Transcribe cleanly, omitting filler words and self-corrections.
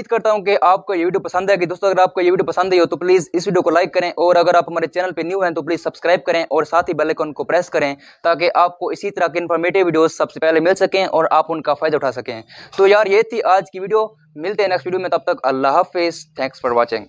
उम्मीद करता हूं कि आपको ये वीडियो पसंद आएगी। दोस्तों अगर आपको ये वीडियो पसंद आई हो तो प्लीज इस वीडियो को लाइक करें, और अगर आप हमारे चैनल पे न्यू हैं तो प्लीज सब्सक्राइब करें और साथ ही बेल आइकन को प्रेस करें ताकि आपको इसी तरह के इन्फॉर्मेटिव वीडियोस सबसे पहले मिल सकें और आप उनका फायदा उठा सकें। तो यार ये थी आज की वीडियो, मिलते हैं नेक्स्ट वीडियो में, तब तक अल्लाह हाफिज, थैंक्स फॉर वॉचिंग।